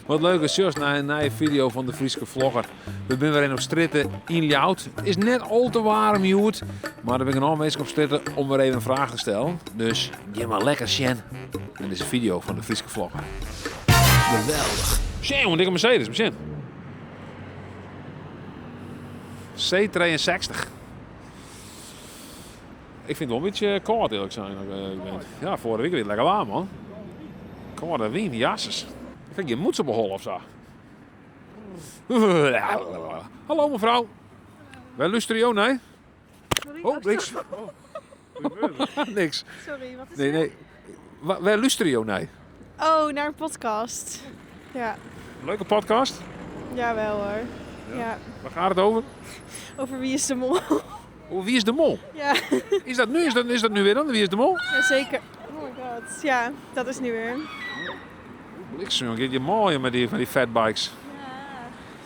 Wat leuk is, just naar een video van de Friese vlogger. We zijn weer in op stritten in Ljout. Het is net al te warm, Joet. Maar er ben ik een aanwezig op stritten om weer even een vraag te stellen. Dus je maar lekker Sjen. En dit is een video van de Friese vlogger. Geweldig. Sjen, een dikke Mercedes, Sjen. C63. Ik vind het wel een beetje koud, eerlijk zijn. Ja, vorige week weer lekker warm, man. Koude wien, jasses. Ik vind je moed op een hol of zo. Hallo mevrouw. Wij luisteren jou, nee? Oh, niks. Niks. Sorry, wat is Nee, nee. Wij luisteren jou, nee? Oh, naar een podcast. Ja, Leuke podcast. jawel hoor. Ja. Waar gaat het over? Over Wie is de Mol? Oh, wie is de mol? Ja. Is dat nu? Is dat nu weer dan? Wie is de mol? Zeker. Oh my god. Ja, dat is nu weer. Bliksem, jongen. Je mooi met die fatbikes.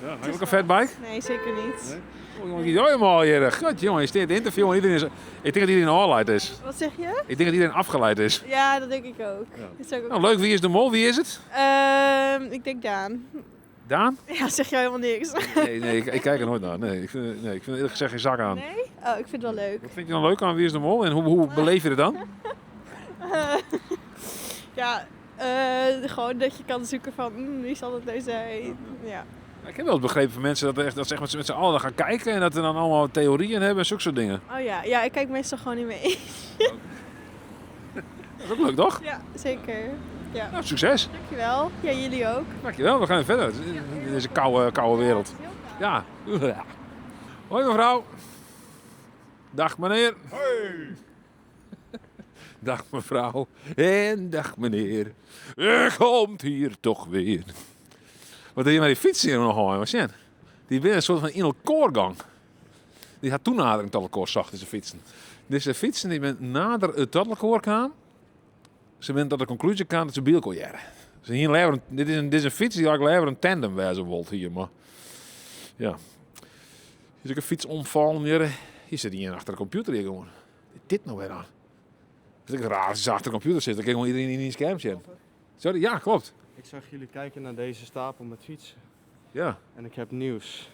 Ja, heb je ook een fatbike? Nee, zeker niet. Nee? Oh, jongen, je mooi hier. God, jongen, je staat in het interview en iedereen is... Ik denk dat iedereen afgeleid is. Wat zeg je? Ik denk dat iedereen afgeleid is. Ja, dat denk ik ook. Ja. Dat zou ik ook. Nou, leuk. Wie is de mol? Wie is het? Ik denk Daan. Daan? Ja, zeg jij helemaal niks. Nee, ik kijk er nooit naar. Nee, ik vind eerlijk gezegd geen zak aan. Nee? Oh, ik vind het wel leuk. Wat vind je dan leuk aan Wie is de Mol? En hoe beleef je het dan? Ja, gewoon dat je kan zoeken van wie zal het nou zijn. Ja. Ik heb wel het begrepen van mensen dat ze echt met z'n allen gaan kijken en dat we dan allemaal theorieën hebben en zulke soort dingen. Oh ja, ja, ik kijk meestal gewoon niet mee. Dat is ook leuk, toch? Ja, zeker. Ja. Nou, succes. Dankjewel. Ja, jullie ook. Dankjewel, we gaan verder in deze koude wereld. Ja. Hoi mevrouw. Dag meneer. Hoi! Dag mevrouw. En dag meneer. Er komt hier toch weer. Wat heb je met die fiets hier nog aan, Sjen? Die weer een soort van in elkaargang. Die had toenadering tot elkaar zacht, deze fietsen. Deze fietsen die ben nader het tot elkaar gaan. Ze zijn tot de conclusie gaan dat ze bij elkaar jaren. Dus hier leven, dit is een fiets die eigenlijk liever een tandem wezen wilt hier, maar ja. Hier is ook een fiets omvallen hier. Hier zit hier achter de computer hier gewoon. Dit nou weer aan. Het is ook raar als je achter de computer zit. Dan kan gewoon iedereen in een scherm zien. Sorry, ja, klopt. Ik zag jullie kijken naar deze stapel met fietsen. Ja. En ik heb nieuws.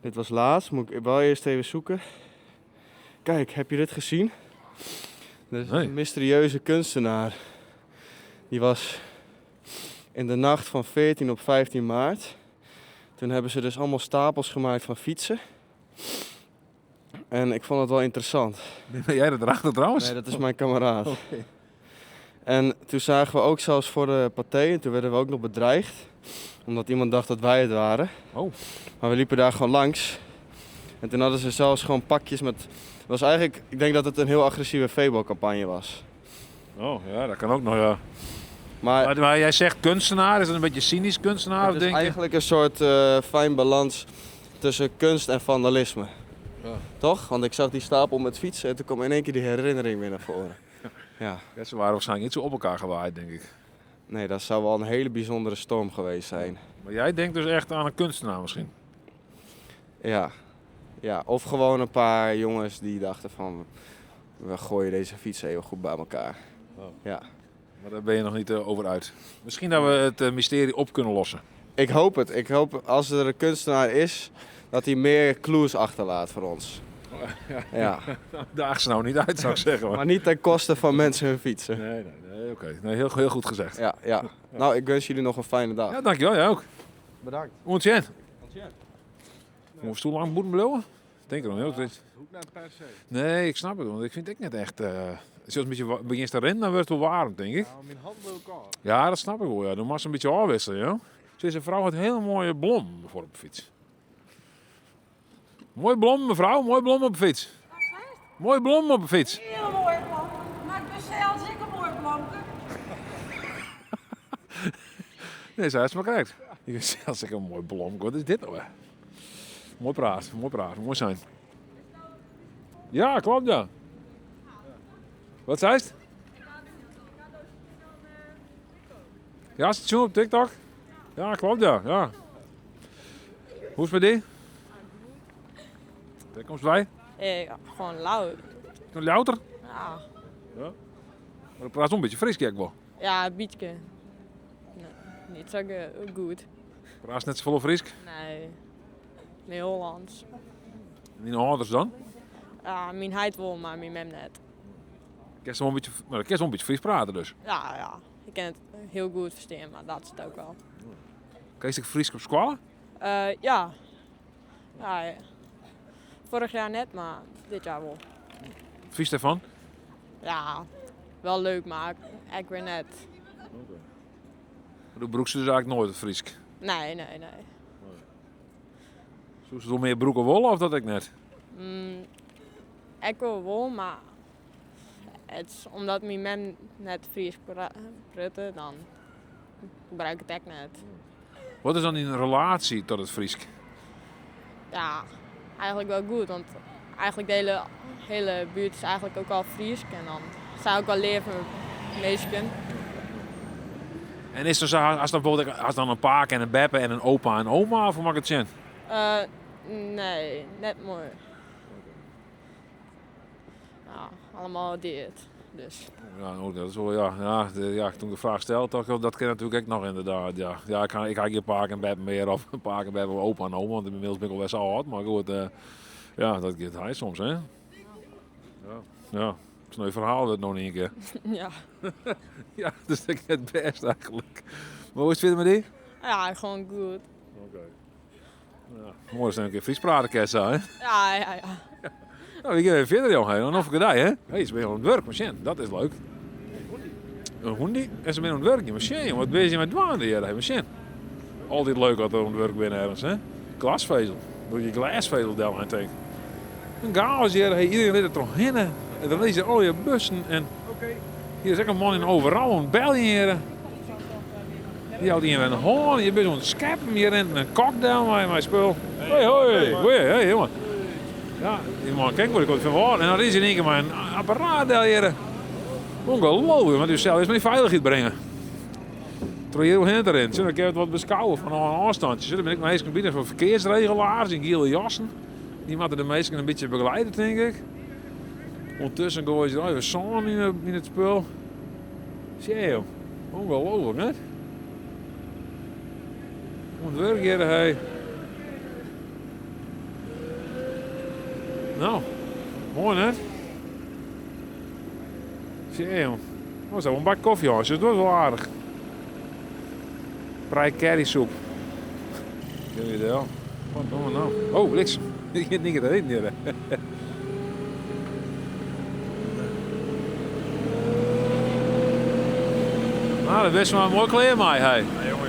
Dit was laatst, moet ik wel eerst even zoeken. Kijk, heb je dit gezien? Er is Nee. een mysterieuze kunstenaar. Die was in de nacht van 14 op 15 maart. Toen hebben ze dus allemaal stapels gemaakt van fietsen. En ik vond het wel interessant. Ben jij er erachter trouwens? Nee, dat is mijn kameraad. En toen zagen we ook zelfs voor de paté, en toen werden we ook nog bedreigd. Omdat iemand dacht dat wij het waren. Oh. Maar we liepen daar gewoon langs. En toen hadden ze zelfs gewoon pakjes met... Het was eigenlijk, ik denk dat het een heel agressieve Febo-campagne was. Oh, ja, dat kan ook nog, ja. Maar Maar jij zegt kunstenaar, is het een beetje cynisch kunstenaar, het of is denk je? eigenlijk een soort fijn balans tussen kunst en vandalisme. Ja. Toch? Want ik zag die stapel met fietsen en toen kwam in één keer die herinnering weer naar voren. Ja. Ja, ze waren waarschijnlijk niet zo op elkaar gewaaid, denk ik. Nee, dat zou wel een hele bijzondere storm geweest zijn. Maar jij denkt dus echt aan een kunstenaar misschien? Ja. Ja, of gewoon een paar jongens die dachten van... We gooien deze fietsen heel goed bij elkaar. Oh. Ja. Maar daar ben je nog niet over uit. Misschien dat we het mysterie op kunnen lossen. Ik hoop het. Ik hoop als er een kunstenaar is, dat hij meer clues achterlaat voor ons. Ja. Daag ze nou niet uit, zou ik zeggen. Maar niet ten koste van mensen hun fietsen. Nee, oké. Nee, heel goed gezegd. Ja, ja. Nou, ik wens jullie nog een fijne dag. Ja, dankjewel. Jij ook. Bedankt. Ontjen. Moet je stoel lang moeten blowen? Denk er nog heel goed. Hoek naar per se. Nee, ik snap het. Want ik vind het net echt... als je een beetje begint te rennen, dan wordt het wel warm, denk ik. Nou, mijn handen elkaar. Ja, dat snap ik wel. Ja. Dan mag ze een beetje afwisselen, ja. Deze vrouw had een hele mooie blom voor op de fiets. Mooi blom, mevrouw. Mooi blom op de fiets. Mooi blom op de fiets. Heel mooi plan. Maar ik ben zelfs ik een mooi planken. Nee, zij is maar correct. Ik zeg als ik een mooi blom. Wat is dit nou? Hè? Mooi praat, mooi zijn. Ja, klopt ja. Wat zei het? Ja, station op TikTok? Ja, klopt ja. Hoe is het met die? Daar komt bij. Ja, gewoon lauw. Nog louter? Ja, Maar dat praat zo'n beetje fris, kijk wel. ja een beetje. niet zo goed. Praat net zoveel Friesk. Nee, meer Hollands. En die ouders dan? Ja, mijn heid wel, maar mijn mem net. Kerst wel een beetje, maar kerst wel een beetje Fries praten dus. Ja, ik kan het heel goed verstaan, maar dat is het ook wel. Kees ik Fries op school? Ja. Ja. Vorig jaar net, maar dit jaar wel. Fries daarvan? Ja, wel leuk, maar ik weer net. Doe broekse dus eigenlijk nooit het Fries. Nee. Zo is het wel meer broeken wollen of dat ik net? Ik wil wel, maar het is omdat mijn mem net Fries prutte, dan gebruik ik het echt net. Wat is dan in relatie tot het Fries? Ja, eigenlijk wel goed, want eigenlijk de hele buurt is eigenlijk ook al Fries en dan zijn ook al leven meesken. En is er zo, als dan bijvoorbeeld als dan een pa en een beppe en een opa en oma, of hoe mag ik het zien? Nee, net mooi. Ja, allemaal dit. Dus. Ja, dat is wel, ja, toen ik de vraag stelde, dat ken natuurlijk ook nog inderdaad. Ja, ik ga geen pa en beppe meer of een pa en beppe opa en oma, want inmiddels ben ik al best wel oud. Maar goed, ja, dat gaat hij soms, hè. Ja. Het is een verhaal dat nog niet een keer. Ja. Ja, dus dat is het best eigenlijk. Maar hoe is het verder met die? Ja, gewoon goed. Oké. Ja, mooi is een keer Fries praten kerst, hè? Ja. Nou, we gaan even verder, jongen. Dan of ik het hè? Hey, ze ben aan het werk, machine. Dat is leuk. Een hoendie? En ze ben aan het werk, machine. Wat ben je met dwaande hier, hè, machine? Altijd leuk dat er aan het werk ben ergens, hè? Glasvezel. Doe je glasvezel daar aan tegen. Een chaos hier, hey, iedereen weet er toch heen. En dan lezen al je bussen en... Hier is ook een man in overal, een bel hier. Die houdt hier een hoorn, je bent zo'n scheppen, je rent een cocktail met mijn spul. Hey, jongen. Ja, die man, kijk wat ik van waar. En dan is in één keer maar een apparaat daar hier. Ongelooflijk, want u zelf is maar die veiligheid brengen. Terwijl je heel erin. Zullen we wat beschouwen van een afstandje. Zullen ben ik meestal binnen van verkeersregelaars in gele jassen. Die moeten de meesten een beetje begeleiden, denk ik. Ondertussen gooien ze er even zon in het spul. Zie je, ongelooflijk, hè? Moet werk hier, hey. Nou, mooi, hè? Zie je, joh. Oh, zo een bak koffie, jongens. Dat was wel aardig. Prei currysoep. Ken je dat wel? Wat doen we nou? Oh, links. Ik heb niet erin hier. Nou, dat is wel een mooi kleer, mij, hey. Ja, jongen,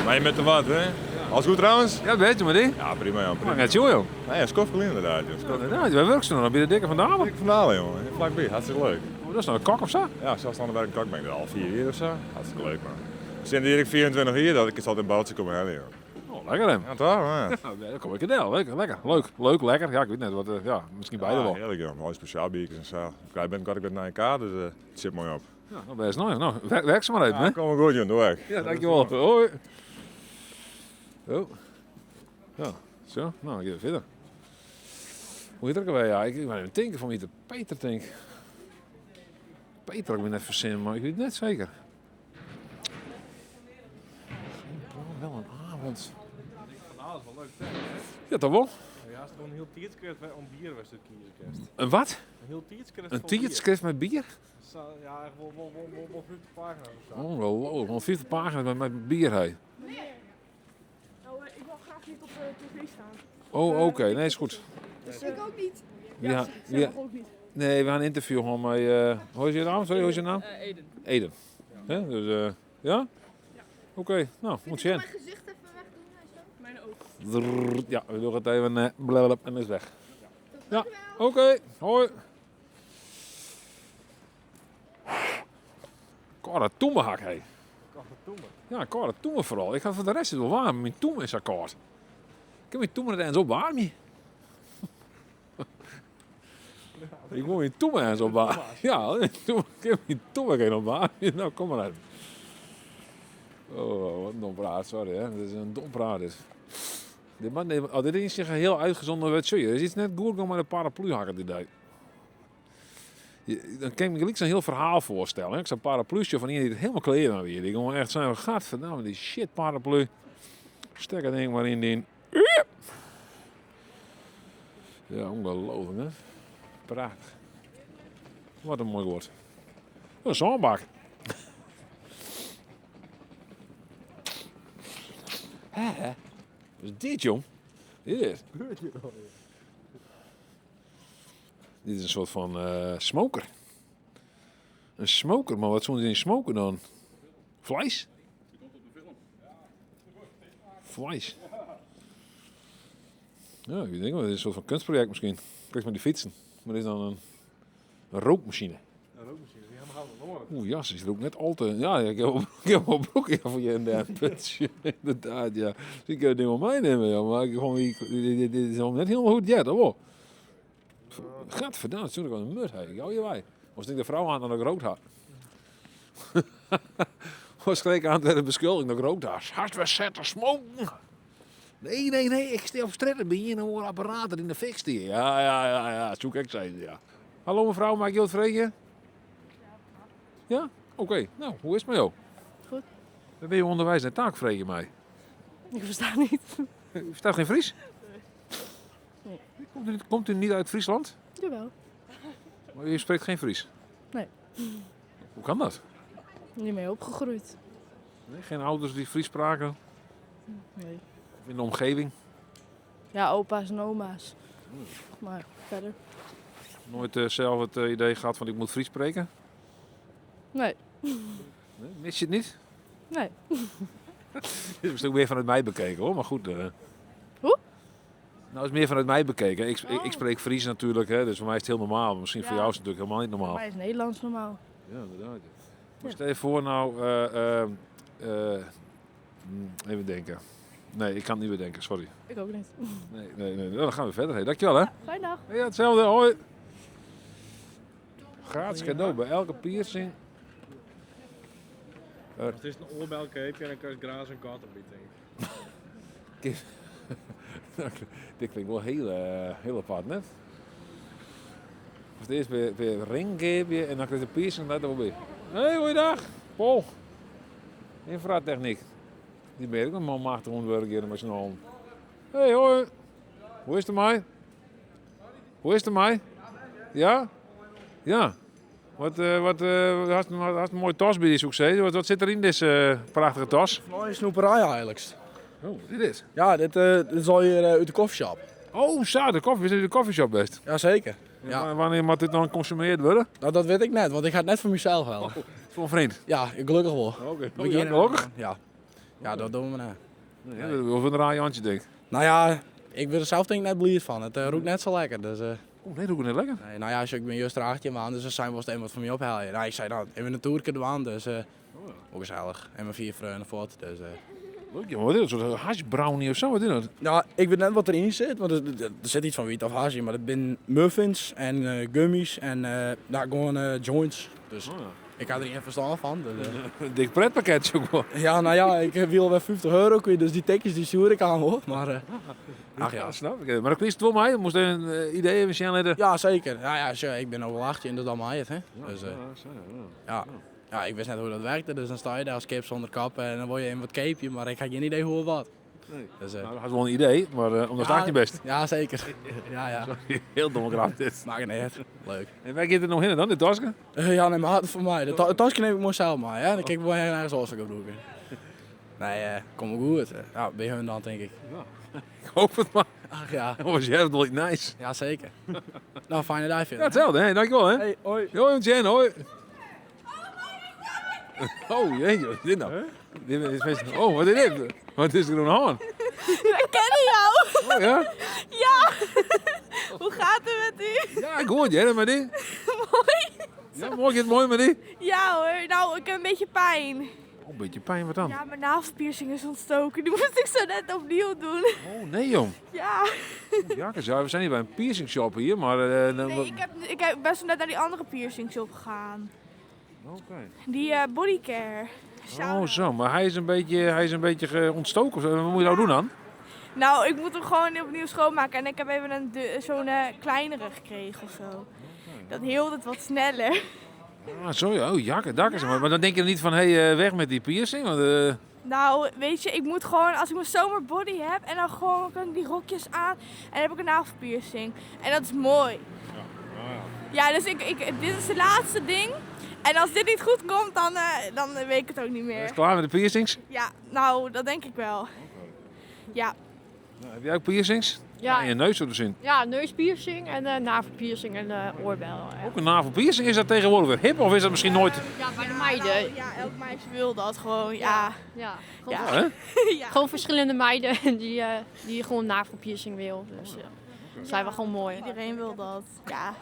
maar je met de wat, hè? Alles goed trouwens? Ja, weet je maar die? Ja, prima, joh. Maar gaat joh. Nee, ja, Skofkel inderdaad, joh. Ja, wij werken zo nog. Ben je de dikke vandaan? Ik vandalen, jongen. Vlakbij, hartstikke leuk. Oh, dat is nou een kok of zo? Ja, zelfstandig werk ik ook, ben ik er al 4 jaar of zo. Hartstikke leuk, man. Sinds ik 24 jaar dat ik het altijd in Boutje kom halen, joh. Oh, lekker hem. Ja, toch, man. Ja, dat kom ik in. Lekker. Leuk, lekker. Ja, ik weet net wat, ja, misschien beide Ja, wel. heerlijk, joh. Mooie speciaal biertjes en zo. Ik ben kort naar elkaar, dus het zit mooi op. Ja, nou, best nice. Nou, werk ze maar even, hè? Ja, kom maar goed, joh. Doe weg. Ja, dankjewel. Hoi. Oh. Ja, zo. Nou, ik ga verder. Hoe heet het ook alweer? Ja, ik ben even denken van wie de Peter denk. Peter, ik ben net verzinnen, maar ik weet het net zeker. Wel een avond. Vanavond is wel leuk. Ja, toch wel? Ja, het is gewoon een heel tiertskrift om bier was het kiezen. Een wat? Een heel tiertskrift. Een tiertschrift met bier? Ja, wel 50 pagina's of zo. Ongelooflijk, gewoon 40 pagina's met bier, hé. Nou, ik wil graag niet op tv staan. Oh, oké. Nee, is goed. Dus ik ook niet. Ja, Ze ja. mag ook niet. Nee, we gaan een interview gewoon met... hoe is je naam? Sorry, hoe is je naam? Eden. Eden. Ja, dus, ja? Oké, nou, moet zien. Mijn gezicht even wegdoen. Mijn ogen. Ja, we doen het even blablabla en is weg. Ja, oké. Hoi. Kara toemehak, hé. Ja, kara toemen vooral. Ik ga voor de rest wel warm. Mijn toemen is akkoord. Ik heb mijn toemen het eens op warm. Ik moet mijn toemen eens op warm. Ja, ik heb mijn toemen geen op warm. Nou, kom maar uit. Oh, wat een dom praat, sorry hè. Dit is een dom praat. Dit is zich heel uitgezonden werd. Er is iets net goed met een paraplu hakken die deed. Dan kan ik me gelijk zo'n heel verhaal voorstellen. Hè? Ik zou een parapluutje van iemand die het helemaal kleren aan weer. Die gewoon echt zijn, gadverdamme, die shit paraplu. Stek het ding maar in die... Ja, ongelooflijk hè. Prachtig. Wat een mooi woord. Een zonnebak. Hè? Wat is dit, jong? Dit is. Dit is een soort van smoker. Een smoker, maar wat zullen ze in smoken dan? Vlees? Vlees. Ja, ik denk wel, dit is een soort van kunstproject misschien. Kijk maar die fietsen. Maar dit is dan een rookmachine. Een rookmachine, die helemaal houden horen. Oeh, jas is er ook net al te... Ja, ik heb wel broekje voor je inderdaad. Inderdaad, ja. Dus ik kan het niet wel meenemen, ja. Maar ik gewoon, dit is al net helemaal goed, ja, dat wel. Gadverdamme, toen ik wel een mut had. Ik hou je bij. Was ik de vrouw aan dat ik rood had. Was gelijk aan het beschuldigd dat ik rood had. Hart we zetten smoken. Nee, ik sta op straat. Ben je een apparaat in de fik stier. Ja, zoek ik zei ja. Hallo mevrouw, maak je wat vregen? Ja? Oké. Nou, hoe is het met jou? Goed. Dan ben je onderwijs en taak vregen mij. Ik versta niet. U verstaat geen Fries? Nee. Komt u niet uit Friesland? Jawel. Maar u spreekt geen Fries? Nee. Hoe kan dat? Niet mee opgegroeid. Nee, geen ouders die Fries spraken? Nee. Of in de omgeving? Ja, opa's en oma's. Maar verder. Nooit zelf het idee gehad van ik moet Fries spreken? Nee. Nee? Mis je het niet? Nee. Dit is natuurlijk meer vanuit mij bekeken hoor, maar goed. Hoe? Nou, het is meer vanuit mij bekeken. Ik spreek Fries natuurlijk, hè, dus voor mij is het heel normaal. Misschien voor Ja. jou is het natuurlijk helemaal niet Voor normaal. mij is Nederlands normaal. Ja, inderdaad. Maar stel je voor nou, even denken. Nee, ik kan het niet bedenken, sorry. Ik ook niet. Nee. Nou, dan gaan we verder. Hey, dankjewel hè. Fijne dag. Ja, hetzelfde, hoi. Gratis cadeau bij elke piercing. Het is een oorbelkeepje en dan kan je graas en katten bieden. Dit klinkt wel heel apart net. Of het eerst weer een ring geven en dan krijg je de piercing net erbij. Hey, goeiedag. Paul. Infratechniek. Die ben ik, een man mag gewoon werken met zijn handen. Hey, hoi. Hoe is het mij? Hoe is het mij? Ja? Ja. Wat had een mooie tas bij die succes. Wat zit er in deze prachtige tas? Mooie snoeperij eigenlijk. Oh, dit is. Ja, dit is al hier uit de koffieshop. Oh, zo, de koffie. We zitten in de koffieshop best. Jazeker. Ja. Ja. Wanneer moet dit dan geconsumeerd worden? Nou, dat weet ik net, want ik ga het net voor mezelf halen. Voor een vriend. Ja, gelukkig wel. Oké. We beginnen- Gelukkig? Ja. Ja, dat doen we nou. Of een raar Jantje denk. Nou ja, ik ben er zelf denk ik net blij van. Het roept net zo lekker. Dus, Oh nee, doe ik niet lekker. nee, nou ja, als ik ben juist draagje aan, dus dan zijn we wel eens wat van mij ophalen. Nou, ik zei dan, even een toerke doen aan, dus ook gezellig. En mijn 4 vrienden voort. Dus, Leuk, jongen. Wat is dat? Een soort hashbrownie of zo? Wat is dat? ja, ik weet net wat erin zit, want er zit iets van wiet of hash in, maar het zijn muffins en gummies en nou, gewoon joints. Dus ik had er geen verstand van. Dus, Een dik pretpakketje ook wel. ja, nou ja, ik wil wel €50 kwijt, dus die tekens die stuur ik aan hoor. Maar, ach ja. Snap ik. Maar dat is het wel mij. Moest een idee even Ja, zeker. Ja, ja, sure, ik ben over 18, dus dat mag het, hè. Dus, ja. Ja, ik wist net hoe dat werkte, dus dan sta je daar als kip zonder kap en dan word je in wat capeje, maar ik had geen idee hoe of wat. Nee. Dus, Nou, dat had wel een idee, maar omdat staat je best. Ja, zeker. Ja. Heel democratisch dit. Maakt niet uit. Leuk. En waar gaat het nog in dan, dit tasje? Ja, nee, maar voor mij. De tasje neem ik mooi zelf maar, ja. Dan kijk ik wel ergens anders op broeken. Nee, kom maar goed. Ja, bij hun dan, denk ik. Ik hoop het maar. Ach ja. Oh, was jij dat wel nice. Ja, zeker. Nou, fijne dag Ja, verder. hetzelfde, hè? Dankjewel, hè? Hey, hoi. Hoi, Jen, hoi. Oh, jee, wat is dit nou? Oh, wat is dit? Wat is er aan de hand? We kennen jou. Oh, ja? Ja. Hoe gaat het met u? Ja, ik hoor het, met die. Mooi. Ja, mooi, het mooi met die. Ja hoor, nou ik heb een beetje pijn. Oh, een beetje pijn, wat dan? Ja, mijn navelpiercing is ontstoken. Die moest ik zo net opnieuw doen. Oh, nee, jong. Ja. Ja, we zijn hier bij een piercing shop hier, maar... Nee, ik heb best wel net naar die andere piercings opgegaan. Oké. Die bodycare. Oh, zo, maar hij is een beetje ontstoken of zo. Wat moet je nou doen dan? Nou, ik moet hem gewoon opnieuw schoonmaken. En ik heb even zo'n kleinere gekregen of zo. dan hield het wat sneller. Ah, zo ja. Oh, jakken, dakken. Maar dan denk je niet van, weg met die piercing. Want, Nou, weet je, ik moet gewoon, als ik mijn zomerbody heb en dan gewoon kan ik die rokjes aan en dan heb ik een navelpiercing. En dat is mooi. Ja, dus dit is het laatste ding. En als dit niet goed komt, dan weet ik het ook niet is meer. het klaar met de piercings? Ja, nou, dat denk ik wel. Ja. Nou, heb jij ook piercings? Ja. En je neus zo te zien. Ja, neuspiercing en navelpiercing en oorbel. Ook een navelpiercing. Is dat tegenwoordig weer hip of is dat misschien nooit... Ja, bij de meiden. Ja, elk meisje wil dat gewoon, ja. Ja. Ja, Gewoon, hè? Ja. gewoon verschillende meiden die gewoon navelpiercing wil. Dus dat zijn wel gewoon mooi. Iedereen wil dat, ja.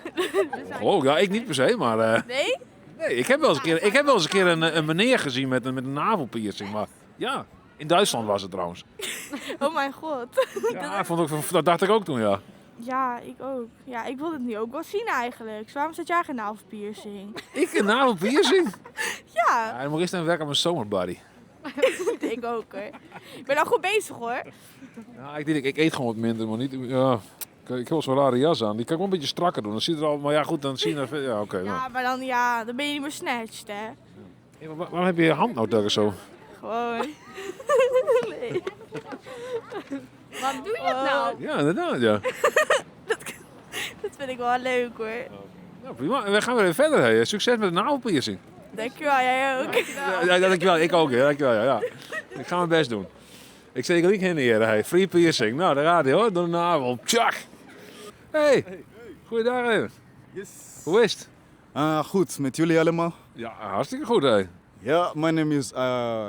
Geloof ik. Ja, ik niet per se, maar... Nee? Nee, ik heb wel eens een keer een meneer gezien met een navelpiercing. Maar ja, in Duitsland was het trouwens. Oh mijn god. Ja, dat dacht ik ook toen, ja. Ja, ik ook. Ja, ik wil het nu ook wel zien eigenlijk. Dus waarom zet jij geen navelpiercing? Ik een navelpiercing? Ja, Ja, dan moet ik eerst even werken aan mijn zomerbody. ik ook hoor. Ik ben al goed bezig hoor. Ja, ik eet gewoon wat minder, maar niet... Ja, ik heb wel zo'n rare jas aan. Die kan ik wel een beetje strakker doen. Dan ziet het al... Maar ja, goed, dan zie je... Ja, oké. Ja, maar dan ben je niet meer snatched hè. Hey, maar waarom heb je je hand nou telkens zo? Gewoon. Nee. Wat doe je nou? Ja, inderdaad, ja. Dat vind ik wel leuk hoor. Ja, prima. En we gaan weer even verder. Hè. Succes met de navelpiercing. Dankjewel, jij ook. Ja, dankjewel. Ik ook, hè. Dankjewel, ja. Ik ga mijn best doen. Ik zeker niet heen, hey. Free piercing. Nou, daar gaat hij hoor. Door de navel. Tjak. Hey. Goeiedag even. Yes. Hoe is het? Goed, met jullie allemaal? Ja, hartstikke goed, hè. Ja, mijn naam is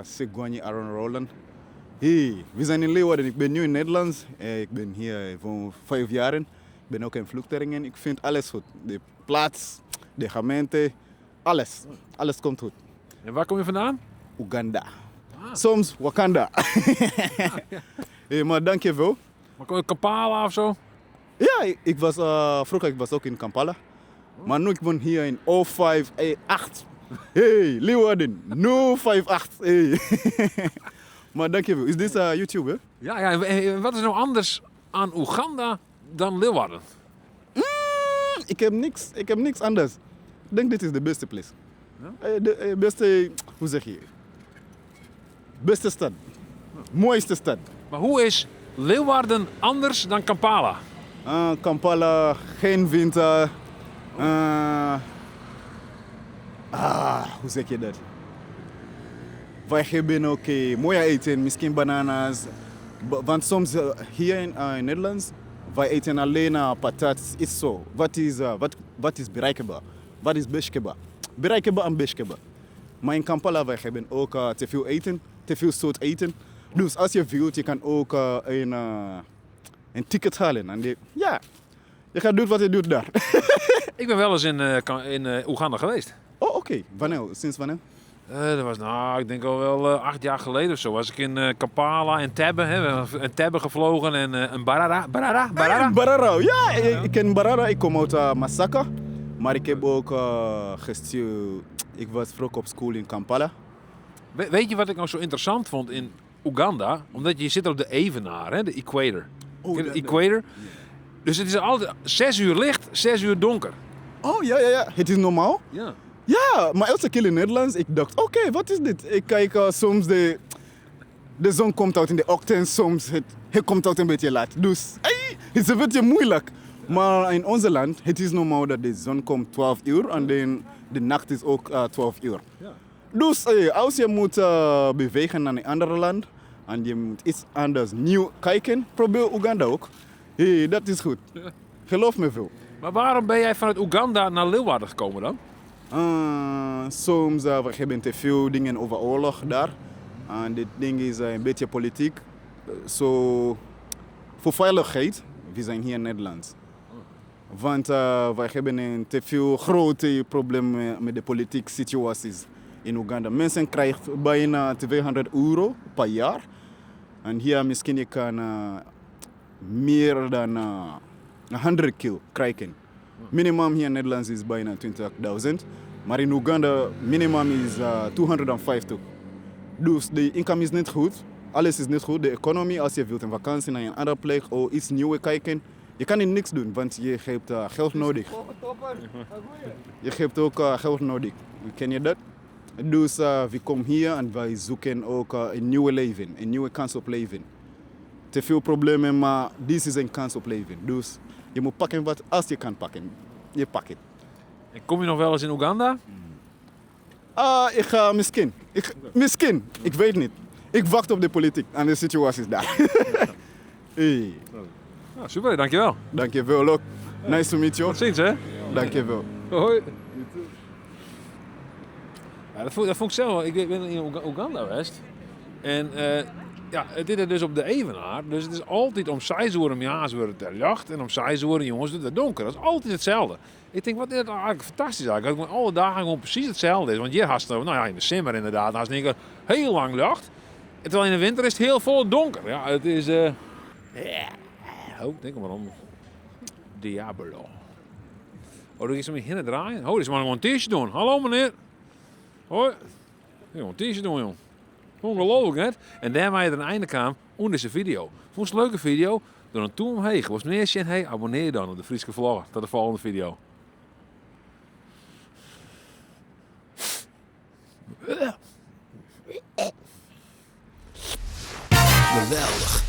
Segwani Aaron Roland. Hey, we zijn in Leeuwarden. Ik ben nu in Nederland. Ik ben hier voor 5 jaar. Ik ben ook een vluchteling. Ik vind alles goed. De plaats, de gemeente, alles. Alles komt goed. En waar kom je vandaan? Uganda. Soms Wakanda. Hey, maar dankjewel. Maar kom je Kampala of zo? Ja, vroeger was ook in Kampala. Maar nu ik woon hier in 058. Hey, Leeuwarden, 058. Hey. Maar dankjewel. Is dit YouTube, hè? Ja, en wat is nou anders aan Oeganda dan Leeuwarden? Ik heb niks anders. Ik denk dit is de beste place. De beste, hoe zeg je? Beste stad. Mooiste stad. Maar hoe is Leeuwarden anders dan Kampala? Kampala, geen winter. Hoe zeg je dat? Wij hebben ook mooie eten, misschien bananas. Want soms hier in Nederland, wij eten alleen patat. Is zo. Wat is bereikbaar? Wat is beschikbaar? Bereikbaar en beschikbaar. Maar in Kampala wij hebben ook te veel eten, te veel soort eten. Dus als je wilt, je kan ook een ticket halen. En ja, je gaat doen wat je doet daar. Ik ben wel eens in Oeganda geweest. Oh, oké. Wanneer? Sinds wanneer? Dat was, ik denk al wel 8 jaar geleden of zo. Was ik in Kampala en Tebbe. Hè. We hebben een Tebbe gevlogen en een Barara. Barara, ja. Ik ken Barara. Ik kom uit Masaka. Maar ik heb ook gestuurd. Ik was vroeg op school in Kampala. Weet je wat ik nou zo interessant vond in Oeganda? Omdat je zit op de evenaar, hè, de equator. De equator. Dus het is altijd 6 uur licht, 6 uur donker. Oh, ja. Het is normaal? Ja. Ja, maar elke keer in Nederlands, ik dacht, oké, wat is dit? Ik kijk soms de zon komt uit in de ochtend, soms het komt uit een beetje laat. Dus het is een beetje moeilijk. Maar in ons land, het is normaal dat de zon komt 12 uur en de nacht is ook 12 uur. Ja. Dus als je moet bewegen naar een ander land en je moet iets anders nieuw kijken, probeer Oeganda ook. Hey, dat is goed. Geloof me veel. Maar waarom ben jij vanuit Oeganda naar Leeuwarden gekomen dan? Soms we hebben te veel dingen over oorlog daar. En dit ding is een beetje politiek. Voor veiligheid, we zijn hier in Nederland. Want wij hebben te veel grote problemen met de politieke situaties in Oeganda. Mensen krijgen bijna €200 per jaar. En hier misschien je kan meer dan 100 kilo krijgen. Minimum hier in Nederland is bijna 20.000. Maar in Oeganda minimum is 250. Dus de inkomen is niet goed. Alles is niet goed. De economie, als je wilt een vakantie naar een andere plek of iets nieuws kijken, Je kan niet niks doen, want je hebt geld nodig. Je hebt ook geld nodig. Ken je dat? Dus we komen hier en wij zoeken ook een nieuwe leven, een nieuwe kans op leven. Te veel problemen, maar dit is een kans op leven. Dus je moet pakken wat als je kan pakken. Je pakt het. En kom je nog wel eens in Oeganda? Ik ga misschien. Misschien. Ik weet niet. Ik wacht op de politiek en de situatie is daar. Hey. Nou, super, dankjewel. Dankjewel ook. Nice to meet you. Tot ziens, hè? Dankjewel. Hoi. Ja, dat vond ik zelf wel. Ik ben in Oeganda geweest. En ja, dit is dus op de Evenaar. Dus het is altijd om 6 uur om jaars wordt het licht. En om 6 uur jongens wordt het donker. Dat is altijd hetzelfde. Ik denk, wat is dat eigenlijk fantastisch eigenlijk. Dat alle dagen gewoon precies hetzelfde is. Want hier had nou ja, in december inderdaad, had je heel lang licht. Terwijl in de winter is het heel vol donker. Ja, het is... Oh, denk maar om. Diablo. Oh, doe je zo hier draaien? Oh, dit is maar gewoon een t-shirt doen. Hallo meneer. Hoi. Gewoon een t-shirt doen, jong. Ongelooflijk, net. En daarmee er een einde kwam aan deze video. Vond je het een leuke video? Door een toon omheen. Was meneer zien, hey, abonneer je dan op de Frieske Vlogger. Tot de volgende video. Geweldig.